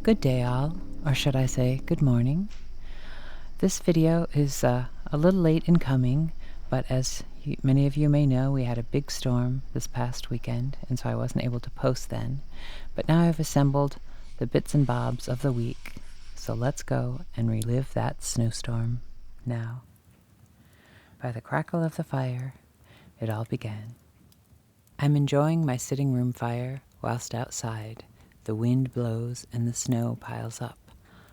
Good day all, or should I say good morning. This video is a little late in coming, but as many of you may know, we had a big storm this past weekend, and so I wasn't able to post then. But now I've assembled the bits and bobs of the week, so let's go and relive that snowstorm now. By the crackle of the fire, it all began. I'm enjoying my sitting room fire whilst outside the wind blows and the snow piles up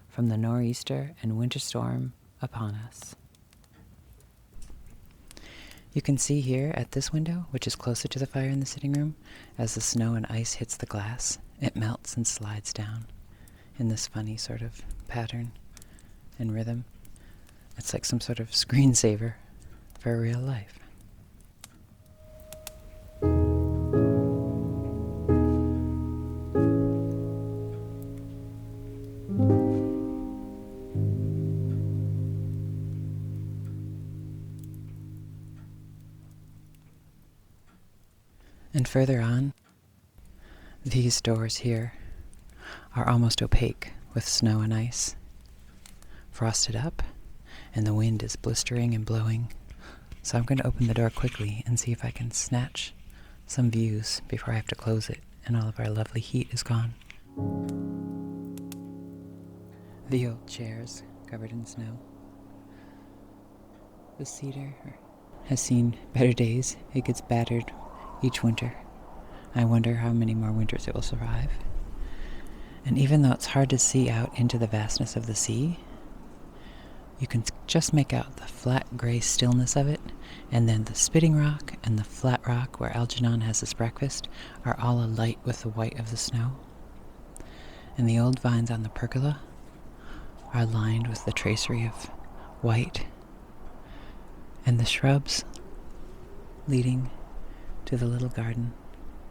from the nor'easter and winter storm upon us. You can see here at this window, which is closer to the fire in the sitting room, as the snow and ice hits the glass, it melts and slides down in this funny sort of pattern and rhythm. It's like some sort of screensaver for real life. And further on, these doors here are almost opaque with snow and ice, frosted up, and the wind is blistering and blowing. So I'm going to open the door quickly and see if I can snatch some views before I have to close it and all of our lovely heat is gone. The old chairs covered in snow. The cedar has seen better days. It gets battered each winter. I wonder how many more winters it will survive. And even though it's hard to see out into the vastness of the sea, you can just make out the flat gray stillness of it, and then the spitting rock and the flat rock where Algernon has his breakfast are all alight with the white of the snow. And the old vines on the pergola are lined with the tracery of white, and the shrubs leading to the little garden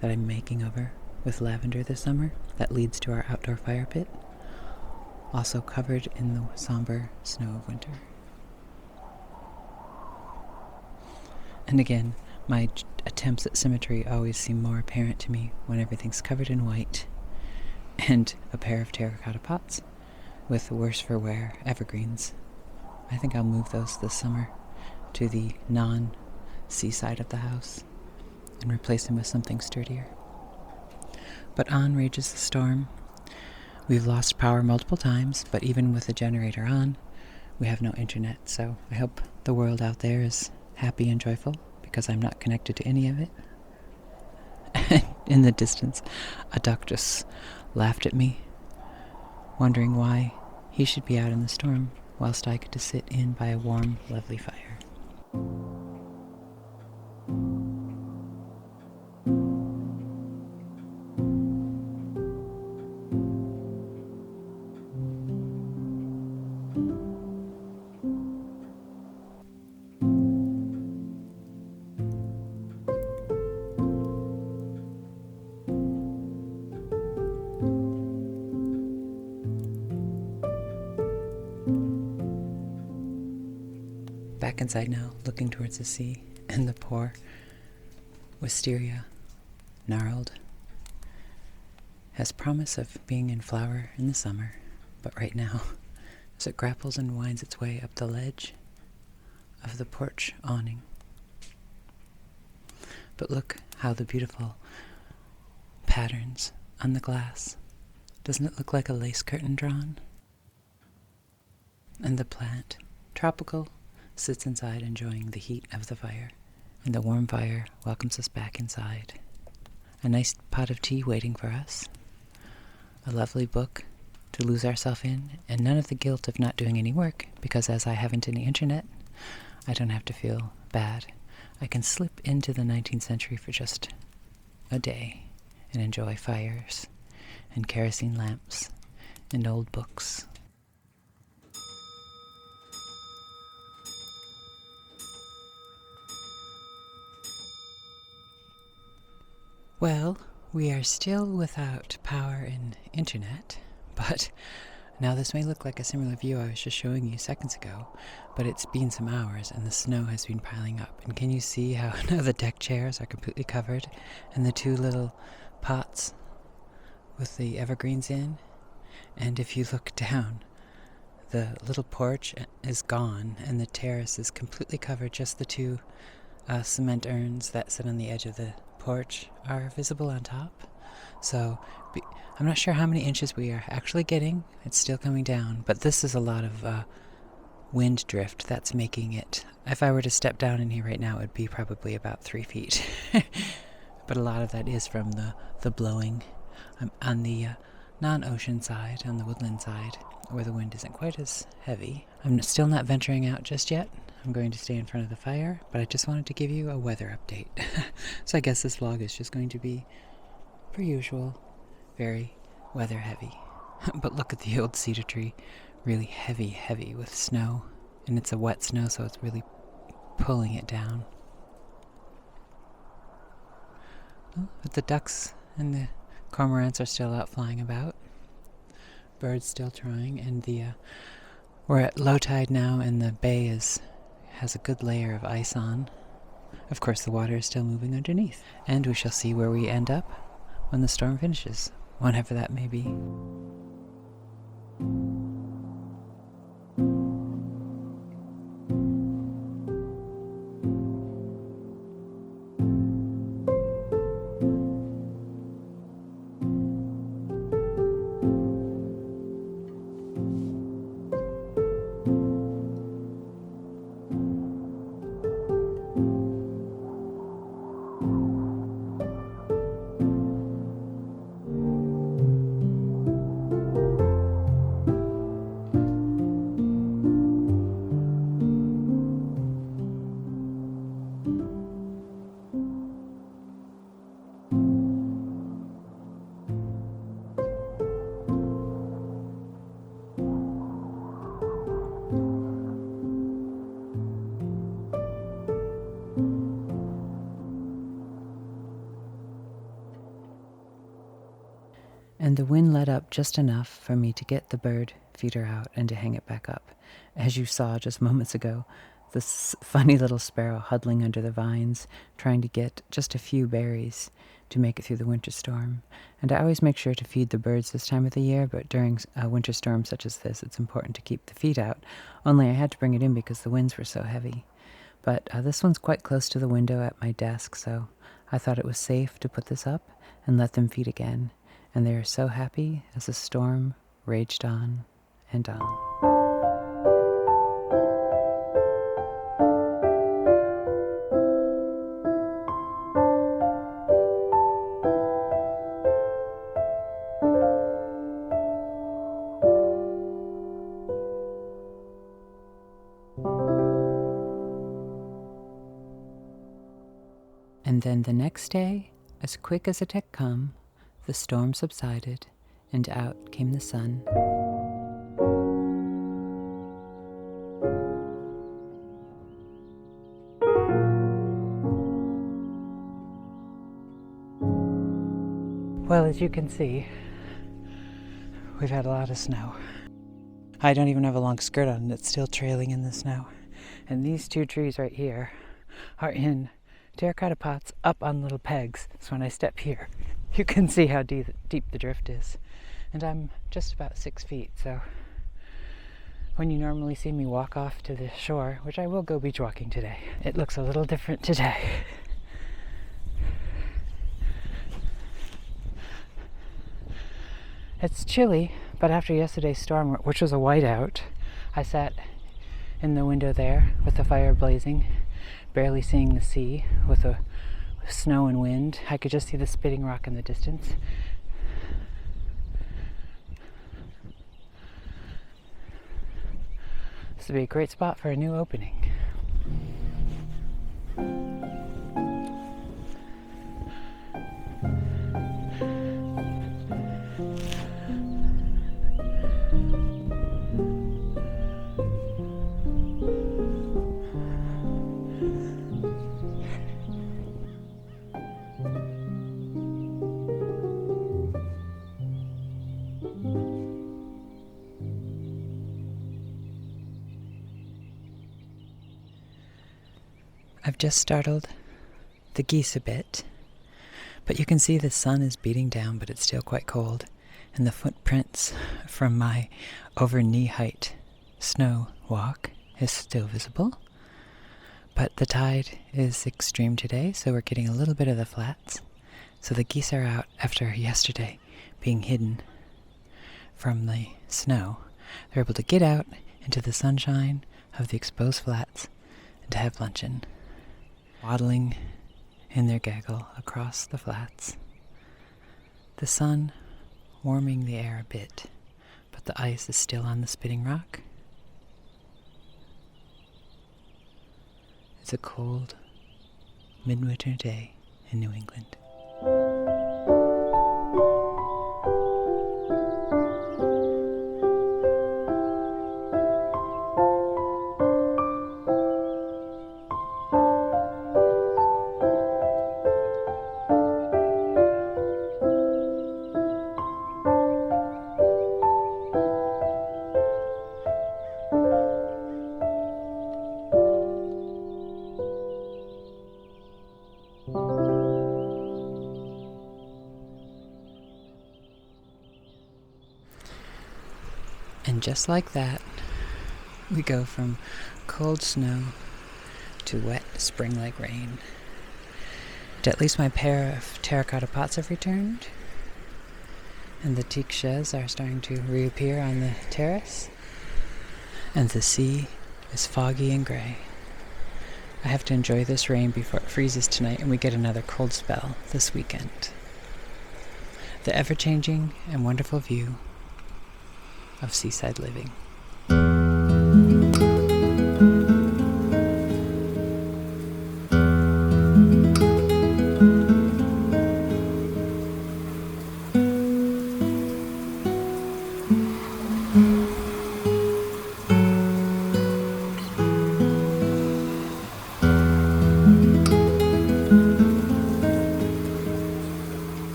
that I'm making over with lavender this summer that leads to our outdoor fire pit, also covered in the somber snow of winter. And again, my attempts at symmetry always seem more apparent to me when everything's covered in white and a pair of terracotta pots with worse for wear evergreens. I think I'll move those this summer to the non-seaside of the house and replace them with something sturdier. But on rages the storm. We've lost power multiple times, but even with the generator on, we have no internet, so I hope the world out there is happy and joyful, because I'm not connected to any of it. In the distance, a duck just laughed at me, wondering why he should be out in the storm, whilst I get to sit in by a warm, lovely fire. Back inside now, looking towards the sea, and the poor wisteria, gnarled, has promise of being in flower in the summer, but right now, as it grapples and winds its way up the ledge of the porch awning. But look how the beautiful patterns on the glass. Doesn't it look like a lace curtain drawn? And the plant, tropical, sits inside enjoying the heat of the fire, and the warm fire welcomes us back inside. A nice pot of tea waiting for us, a lovely book to lose ourselves in, and none of the guilt of not doing any work, because as I haven't any internet, I don't have to feel bad. I can slip into the 19th century for just a day and enjoy fires and kerosene lamps and old books. Well, we are still without power and internet, but now this may look like a similar view I was just showing you seconds ago, but it's been some hours and the snow has been piling up. And can you see how now the deck chairs are completely covered and the two little pots with the evergreens in And if you look down, the little porch is gone, and the terrace is completely covered. Just the two cement urns that sit on the edge of the porch are visible on top. So I'm not sure how many inches we are actually getting. It's still coming down, but this is a lot of wind drift that's making it. If I were to step down in here right now, it would be probably about 3 feet. But a lot of that is from the blowing. I'm on the non-ocean side, on the woodland side, where the wind isn't quite as heavy. I'm still not venturing out just yet. I'm going to stay in front of the fire, but I just wanted to give you a weather update. So I guess this vlog is just going to be, per usual, very weather heavy. But look at the old cedar tree, really heavy with snow. And it's a wet snow, so it's really pulling it down. Oh, but the ducks and the cormorants are still out flying about. Birds still trying, and we're at low tide now, and the bay has a good layer of ice on. Of course, the water is still moving underneath, and we shall see where we end up when the storm finishes, whenever that may be. And the wind let up just enough for me to get the bird feeder out and to hang it back up. As you saw just moments ago, this funny little sparrow huddling under the vines, trying to get just a few berries to make it through the winter storm. And I always make sure to feed the birds this time of the year, but during a winter storm such as this, it's important to keep the feed out. Only I had to bring it in because the winds were so heavy. But this one's quite close to the window at my desk, so I thought it was safe to put this up and let them feed again. And they are so happy as the storm raged on and on. And then the next day, as quick as it had come, the storm subsided, and out came the sun. Well, as you can see, we've had a lot of snow. I don't even have a long skirt on, and it's still trailing in the snow. And these two trees right here are in terracotta pots up on little pegs, so when I step here, you can see how deep the drift is. And I'm just about 6 feet, so when you normally see me walk off to the shore, which I will go beach walking today, it looks a little different today. It's chilly, but after yesterday's storm, which was a whiteout, I sat in the window there with the fire blazing, barely seeing the sea with the snow and wind. I could just see the spitting rock in the distance. This would be a great spot for a new opening. I've just startled the geese a bit, but you can see the sun is beating down, but it's still quite cold. and the footprints from my over knee height snow walk is still visible. But the tide is extreme today, so we're getting a little bit of the flats. So the geese are out after yesterday being hidden from the snow. They're able to get out into the sunshine of the exposed flats and to have luncheon, waddling in their gaggle across the flats. The sun warming the air a bit, but the ice is still on the spitting rock. It's a cold midwinter day in New England. And just like that, we go from cold snow to wet spring-like rain. At least my pair of terracotta pots have returned, and the teak sheds are starting to reappear on the terrace, and the sea is foggy and gray. I have to enjoy this rain before it freezes tonight and we get another cold spell this weekend. The ever-changing and wonderful view of seaside living.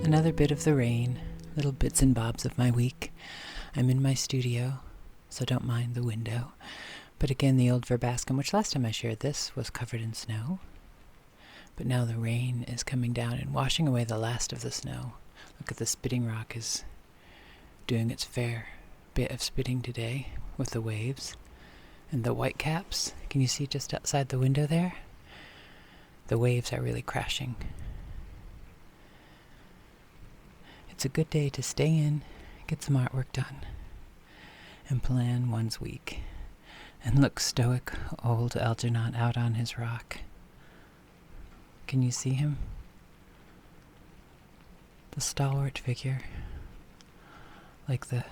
Another bit of the rain, little bits and bobs of my week. I'm in my studio, so don't mind the window. But again, the old verbascum, which last time I shared this, was covered in snow. But now the rain is coming down and washing away the last of the snow. Look at the spitting rock is doing its fair bit of spitting today with the waves. And the whitecaps, can you see just outside the window there? The waves are really crashing. It's a good day to stay in, get some artwork done, and plan one's week. And look stoic old Algernon out on his rock. Can you see him? The stalwart figure, like the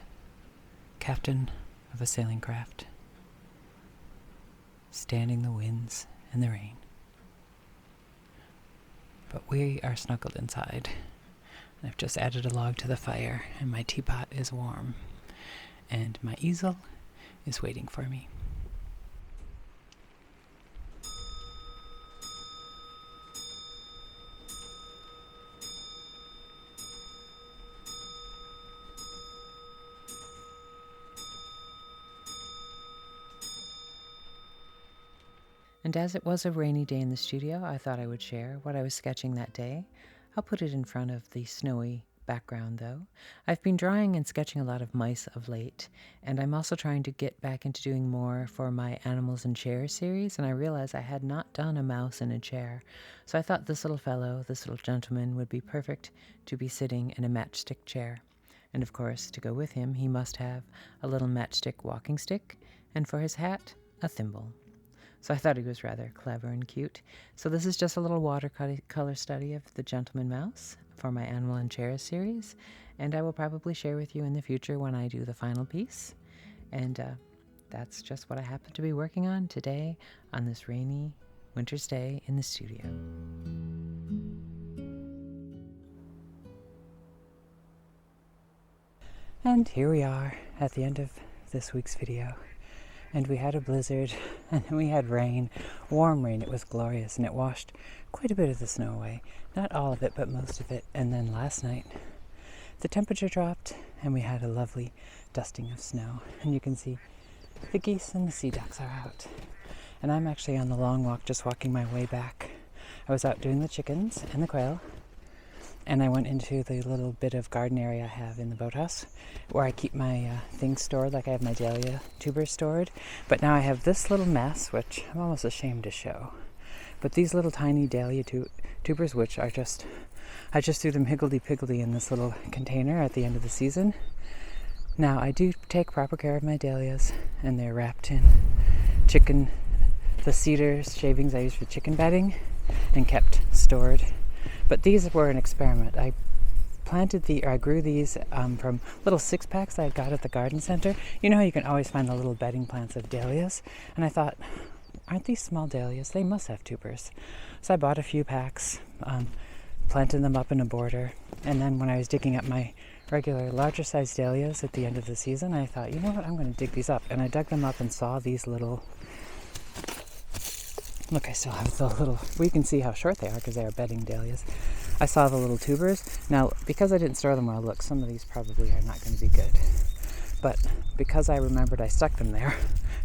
captain of a sailing craft, standing the winds and the rain. But we are snuggled inside. I've just added a log to the fire, and my teapot is warm, and my easel is waiting for me. And as it was a rainy day in the studio, I thought I would share what I was sketching that day. I'll put it in front of the snowy background, though. I've been drawing and sketching a lot of mice of late, and I'm also trying to get back into doing more for my Animals in Chairs series, and I realized I had not done a mouse in a chair. So I thought this little fellow, this little gentleman, would be perfect to be sitting in a matchstick chair. And of course, to go with him, he must have a little matchstick walking stick, and for his hat, a thimble. So I thought he was rather clever and cute. So this is just a little watercolor study of the Gentleman Mouse for my Animal in Chairs series. And I will probably share with you in the future when I do the final piece. And that's just what I happen to be working on today on this rainy winter's day in the studio. And here we are at the end of this week's video. And we had a blizzard, and then we had rain, warm rain. It was glorious, and it washed quite a bit of the snow away. Not all of it, but most of it. And then last night, the temperature dropped, and we had a lovely dusting of snow. And you can see the geese and the sea ducks are out. And I'm actually on the long walk, just walking my way back. I was out doing the chickens and the quail, and I went into the little bit of garden area I have in the boathouse where I keep my things stored, like I have my dahlia tubers stored. But now I have this little mess, which I'm almost ashamed to show. But these little tiny dahlia tubers, which are I just threw them higgledy-piggledy in this little container at the end of the season. Now, I do take proper care of my dahlias, and they're wrapped in the cedar shavings I use for chicken bedding, and kept stored. But these were an experiment. I grew these from little 6-packs I got at the garden center. You know how you can always find the little bedding plants of dahlias? And I thought, aren't these small dahlias? They must have tubers. So I bought a few packs, planted them up in a border, and then when I was digging up my regular larger sized dahlias at the end of the season, I thought, you know what, I'm going to dig these up. And I dug them up and saw these little, look, I still have the little, we can see how short they are because they are bedding dahlias. I saw the little tubers. Now, because I didn't store them well, look, some of these probably are not going to be good. But because I remembered I stuck them there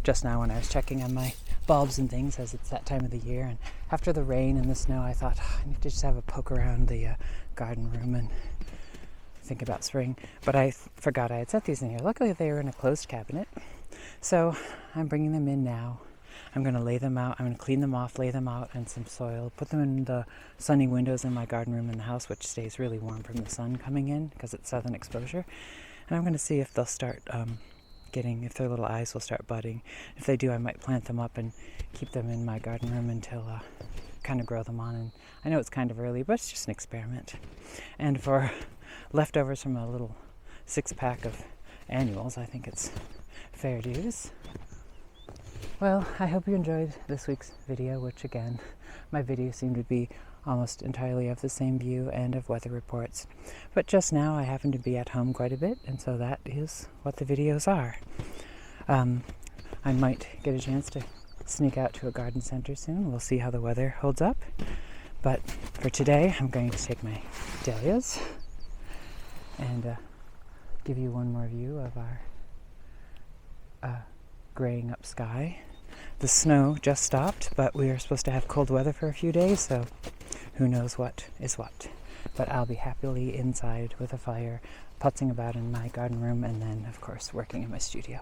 just now when I was checking on my bulbs and things, as it's that time of the year, and after the rain and the snow, I thought, I need to just have a poke around the garden room and think about spring. But I forgot I had set these in here. Luckily, they were in a closed cabinet. So I'm bringing them in now. I'm going to lay them out. I'm going to clean them off, lay them out in some soil, put them in the sunny windows in my garden room in the house, which stays really warm from the sun coming in because it's southern exposure. And I'm going to see if they'll start if their little eyes will start budding. If they do, I might plant them up and keep them in my garden room until kind of grow them on. And I know it's kind of early, but it's just an experiment. And for leftovers from a little 6-pack of annuals, I think it's fair dues. Well, I hope you enjoyed this week's video, which again, my videos seem to be almost entirely of the same view and of weather reports. But just now I happen to be at home quite a bit, and so that is what the videos are. I might get a chance to sneak out to a garden center soon. We'll see how the weather holds up. But for today, I'm going to take my dahlias and give you one more view of our graying up sky. The snow just stopped, but we are supposed to have cold weather for a few days, so who knows what is what. But I'll be happily inside with a fire, putzing about in my garden room, and then, of course, working in my studio.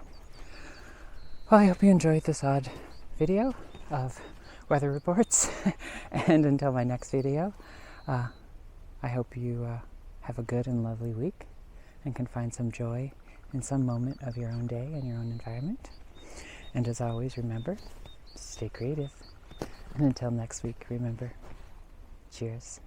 Well, I hope you enjoyed this odd video of weather reports, and until my next video, I hope you have a good and lovely week and can find some joy in some moment of your own day and your own environment. And as always, remember, stay creative. And until next week, remember, cheers.